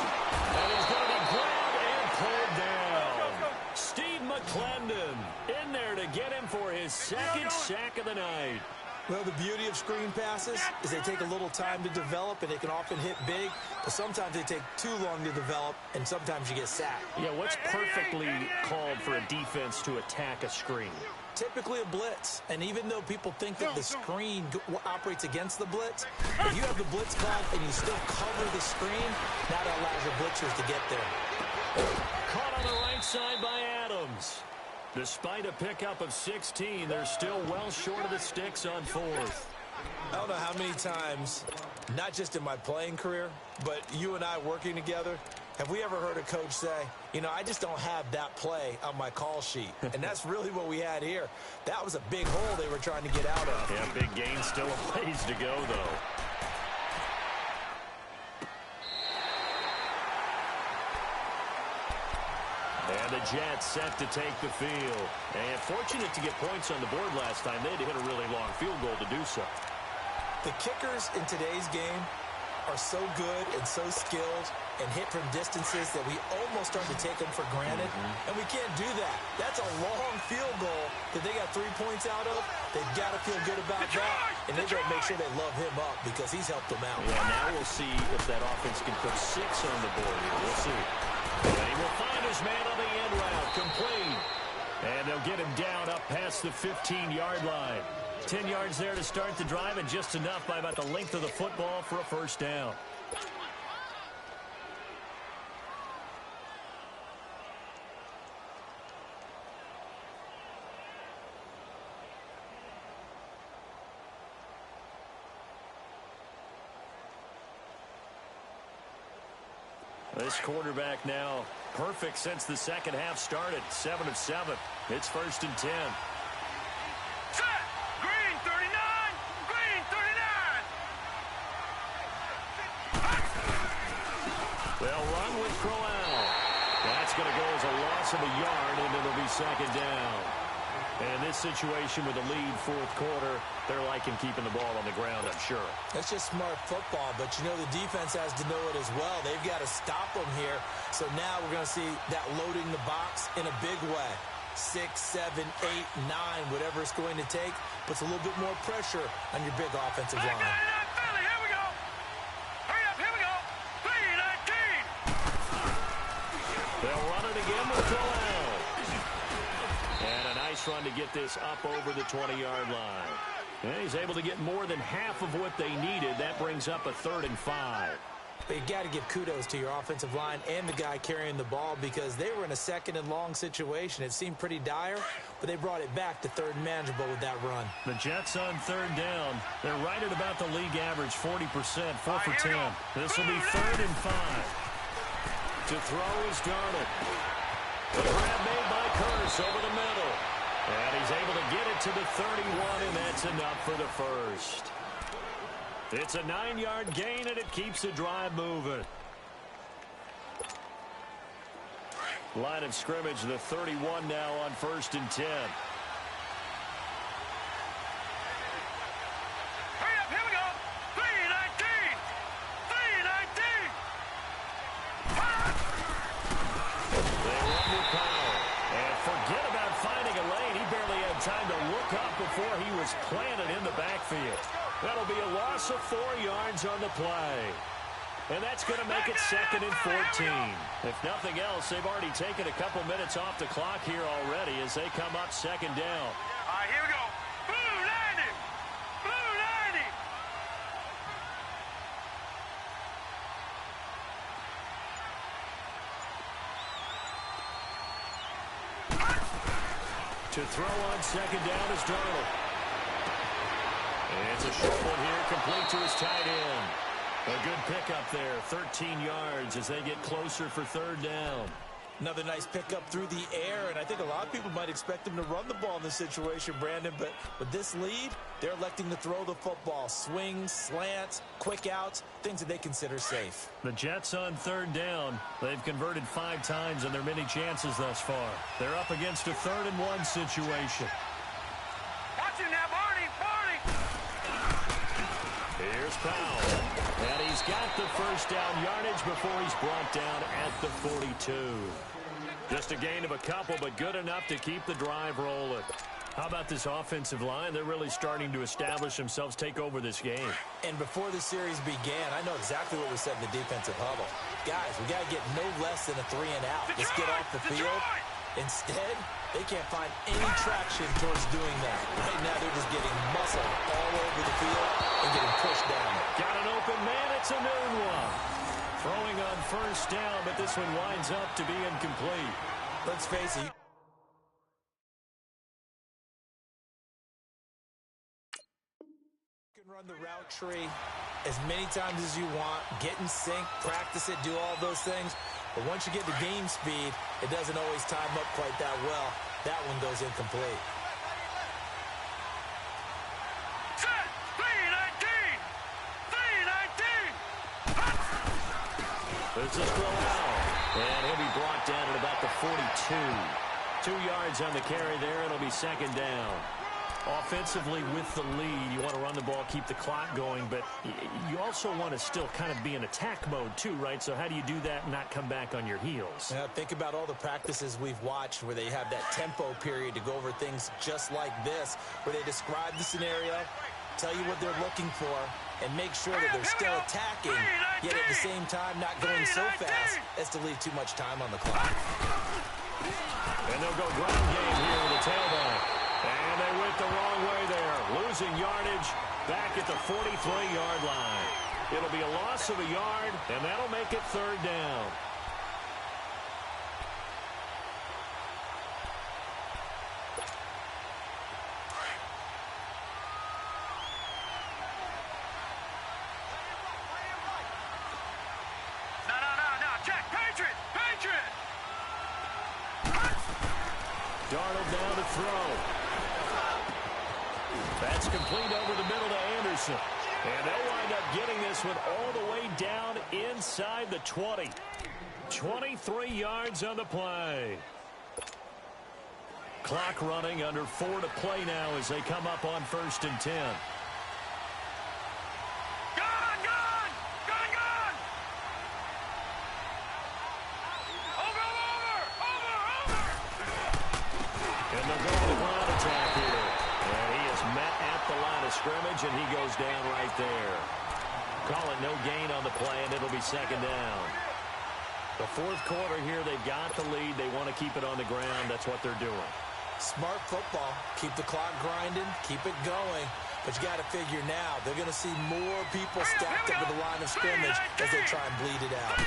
And he's going to be grabbed and pulled down. Steve McClendon in there to get him for his 2nd sack of the night. Well, the beauty of screen passes is they take a little time to develop, and they can often hit big, but sometimes they take too long to develop, and sometimes you get sacked. Yeah, what's perfectly called for a defense to attack a screen? Typically a blitz, and even though people think that the screen operates against the blitz, if you have the blitz called and you still cover the screen, that allows your blitzers to get there. Caught on the right side by Adams. Despite a pickup of 16, they're still well short of the sticks on 4th. I don't know how many times, not just in my playing career, but you and I working together, have we ever heard a coach say, you know, I just don't have that play on my call sheet. And that's really what we had here. That was a big hole they were trying to get out of. Yeah, big gain, still a ways to go, though. And the Jets set to take the field. And fortunate to get points on the board last time. They had to hit a really long field goal to do so. The kickers in today's game are so good and so skilled and hit from distances that we almost start to take them for granted, and we can't do that. That's a long field goal that they got 3 points out of. They've got to feel good about that, and they've got to make sure they love him up because he's helped them out. Yeah, now we'll see if that offense can put 6 on the board here. We'll see. And he will find his man on the end route, complete. And they'll get him down up past the 15-yard line. 10 yards there to start the drive, and just enough by about the length of the football for a first down. This quarterback now perfect since the second half started. 7 of 7. It's 1st and 10. Set! Green 39! Green 39! They'll run with Crowell. That's going to go as a loss of a yard, and it'll be 2nd down. And in this situation with a lead 4th quarter, they're liking keeping the ball on the ground, I'm sure. That's just smart football, but you know the defense has to know it as well. They've got to stop them here. So now we're going to see that loading the box in a big way. 6, 7, 8, 9, whatever it's going to take, puts a little bit more pressure on your big offensive line. Here we go. Hurry up, here we go. 3-19. They'll run it again with Crowell. And a nice run to get this up over the 20-yard line. And he's able to get more than half of what they needed. That brings up a 3rd and 5. But you got to give kudos to your offensive line and the guy carrying the ball because they were in a 2nd and long situation. It seemed pretty dire, but they brought it back to 3rd and manageable with that run. The Jets on 3rd down. They're right at about the league average, 40%, 4 for 10. This will be 3rd and 5. To throw is Darnold. The grab made by Curse over the middle. And he's able to get it to the 31, and that's enough for the first. It's a 9-yard gain, and it keeps the drive moving. Line of scrimmage, the 31 now on 1st and 10. Hurry up, here we go. 3-19. 3-19. They run with Powell. And forget about finding a lane. He barely had time to look up before he was planted in the backfield. That'll be a loss of 4 yards on the play. And that's going to make it 2nd and 14. If nothing else, they've already taken a couple minutes off the clock here already as they come up 2nd down. All right, here we go. Blue 90. Blue 90. To throw on 2nd down is Darnold. And it's a short one here, complete to his tight end. A good pickup there, 13 yards as they get closer for 3rd down. Another nice pickup through the air, and I think a lot of people might expect them to run the ball in this situation, Brandon, but with this lead, they're electing to throw the football. Swings, slants, quick outs, things that they consider safe. The Jets on 3rd down. They've converted 5 times in their many chances thus far. They're up against a 3rd and 1 situation. Watch him now, Barney. Barney. Here's Powell. And he's got the first down yardage before he's brought down at the 42. Just a gain of a couple, but good enough to keep the drive rolling. How about this offensive line? They're really starting to establish themselves, take over this game. And before the series began, I know exactly what we said in the defensive huddle. Guys, we got to get no less than a 3 and out. Let's get off the field. Instead, they can't find any traction towards doing that. Right now, they're just getting muscled all over the field and getting pushed down. Got an open man. It's a noon one. Throwing on 1st down, but this one winds up to be incomplete. Let's face it. You can run the route tree as many times as you want, get in sync, practice it, do all those things. But once you get to game speed, it doesn't always time up quite that well. That one goes incomplete. Set. 3-19. 3-19. This is Crowell. And he'll be brought down at about the 42. 2 yards on the carry there. It'll be 2nd down. Offensively with the lead, you want to run the ball, keep the clock going, but you also want to still kind of be in attack mode too, right? So how do you do that and not come back on your heels? Yeah, think about all the practices we've watched where they have that tempo period to go over things just like this, where they describe the scenario, tell you what they're looking for, and make sure that they're still attacking, yet at the same time not going so fast as to leave too much time on the clock. And they'll go ground game here with the tailback. And they went the wrong way there, losing yardage back at the 43-yard line. It'll be a loss of a yard, and that'll make it third down. No, check, Patriot! Darnold now to throw. That's complete over the middle to Anderson. And they'll wind up getting this one all the way down inside the 20. 23 yards on the play. Clock running, under 4 to play now as they come up on 1st and 10. Scrimmage, and he goes down right there. Call it no gain on the play, and it'll be second down. The fourth quarter here, they've got the lead. They want to keep it on the ground. That's what they're doing. Smart football. Keep the clock grinding. Keep it going. But you got to figure now, they're going to see more people stacked up at the line of scrimmage as they try and bleed it out.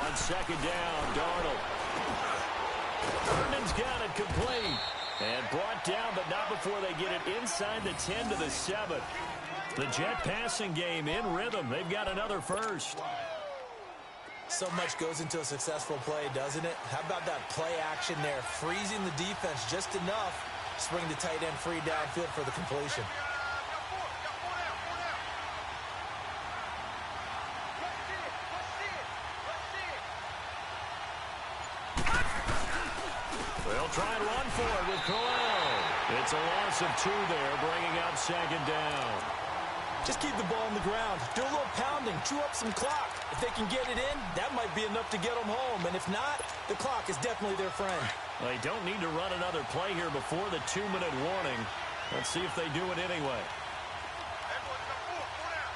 On second down, Darnold. Herndon's got it complete. And brought down, but not before they get it inside the 10 to the 7. The Jet passing game in rhythm. They've got another first. So much goes into a successful play, doesn't it? How about that play action there? Freezing the defense just enough to bring the tight end free downfield for the completion. They'll try and run for it with Corral. It's a loss of 2 there, bringing up second down. Just keep the ball on the ground. Do a little pounding. Chew up some clock. If they can get it in, that might be enough to get them home. And if not, the clock is definitely their friend. They don't need to run another play here before the 2-minute warning. Let's see if they do it anyway.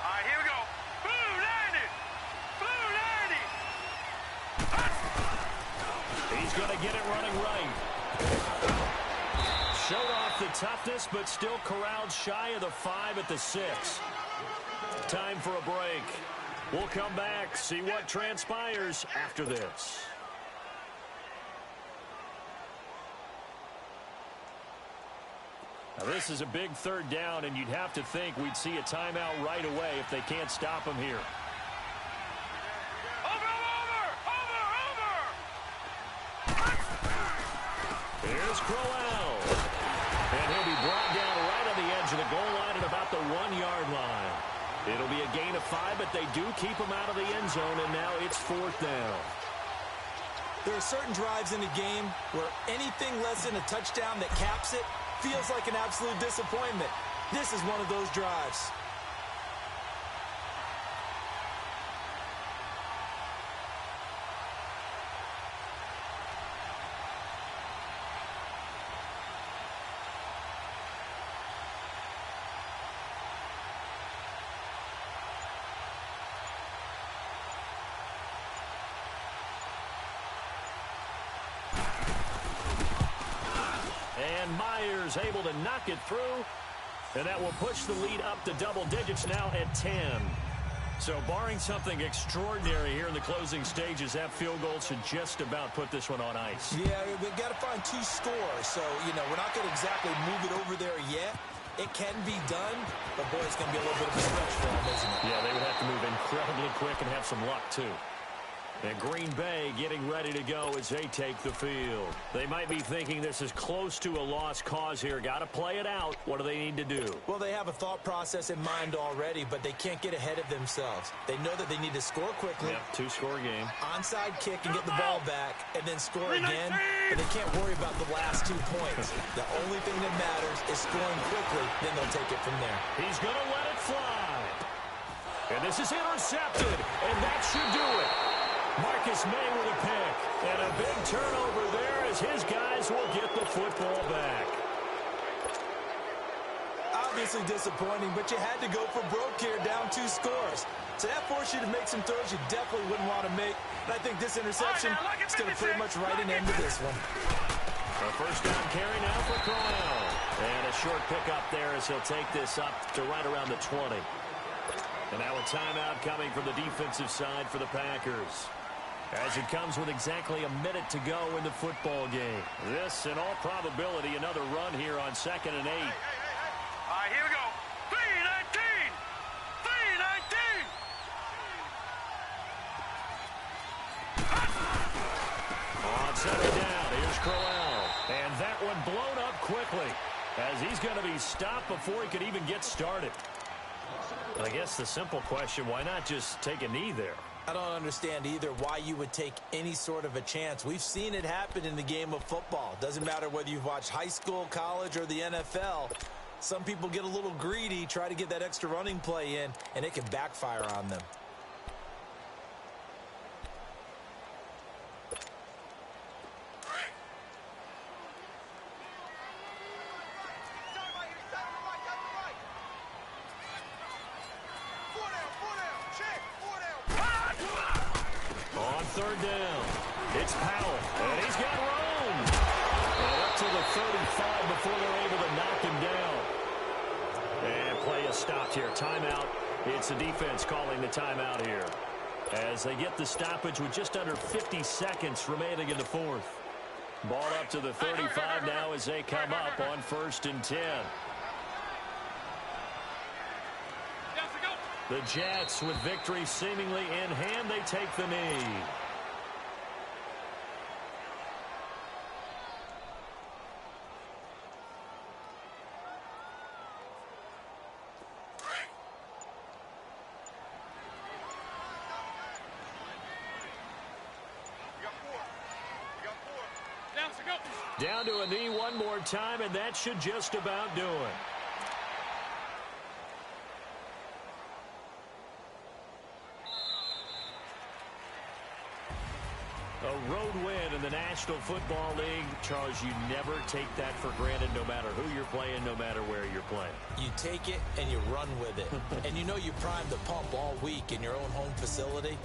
All right, here we go. Blue 90! Blue 90! He's going to get it running right. Showed off the toughness, but still corralled shy of the 5 at the 6. Time for a break. We'll come back, see what transpires after this. Now, this is a big third down, and you'd have to think we'd see a timeout right away if they can't stop him here. Here's Crowell. And he'll be brought down right on the edge of the goal line at about the 1-yard line. It'll be a gain of 5, but they do keep him out of the end zone, and now it's 4th down. There are certain drives in the game where anything less than a touchdown that caps it feels like an absolute disappointment. This is one of those drives. Myers able to knock it through, and that will push the lead up to double digits now at 10. So barring something extraordinary here in the closing stages, that field goal should just about put this one on ice. Yeah, we've got to find 2 scores. So, we're not going to exactly move it over there yet. It can be done, but boy, it's going to be a little bit of a stretch for them, isn't it? Yeah, they would have to move incredibly quick and have some luck, too. And Green Bay getting ready to go as they take the field. They might be thinking this is close to a lost cause here. Got to play it out. What do they need to do? Well, they have a thought process in mind already, but they can't get ahead of themselves. They know that they need to score quickly. Yep, 2-score game. Onside kick and get the ball back, and then score again. But they can't worry about the last 2 points. The only thing that matters is scoring quickly. Then they'll take it from there. He's going to let it fly. And this is intercepted, and that should do it. Marcus May with a pick, and a big turnover there as his guys will get the football back. Obviously disappointing, but you had to go for broke here, down 2 scores. So that forced you to make some throws you definitely wouldn't want to make. And I think this interception is going to pretty much write an end to this one. A first down carry now for Crowell. And a short pickup there as he'll take this up to right around the 20. And now a timeout coming from the defensive side for the Packers, as it comes with exactly a minute to go in the football game. This, in all probability, another run here on 2nd and 8. All right, here we go. 3-19. 3-19. On second down, here's Crowell. And that one blown up quickly, as he's going to be stopped before he could even get started. I guess the simple question, why not just take a knee there? I don't understand either why you would take any sort of a chance. We've seen it happen in the game of football. Doesn't matter whether you've watched high school, college, or the NFL. Some people get a little greedy, try to get that extra running play in, and it can backfire on them. On third down, it's Powell, and he's got room. And up to the 35 before they're able to knock him down. And play is stopped here. Timeout. It's the defense calling the timeout here, as they get the stoppage with just under 50 seconds remaining in the fourth. Ball up to the 35 now as they come up on 1st and 10. The Jets, with victory seemingly in hand, they take the knee. Down to a knee one more time, and that should just about do it. A road win in the National Football League. Charles, you never take that for granted, no matter who you're playing, no matter where you're playing. You take it and you run with it. And you know you primed the pump all week in your own home facility.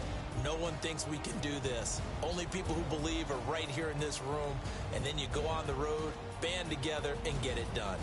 No one thinks we can do this. Only people who believe are right here in this room. And then you go on the road, band together, and get it done.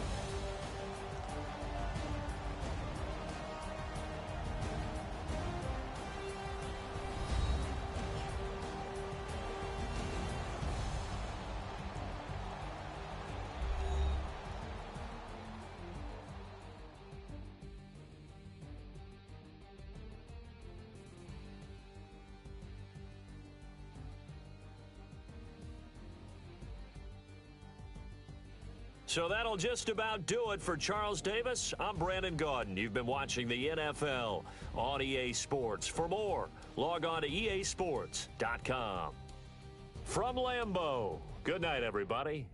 So that'll just about do it for Charles Davis. I'm Brandon Gaudin. You've been watching the NFL on EA Sports. For more, log on to easports.com. From Lambeau, good night, everybody.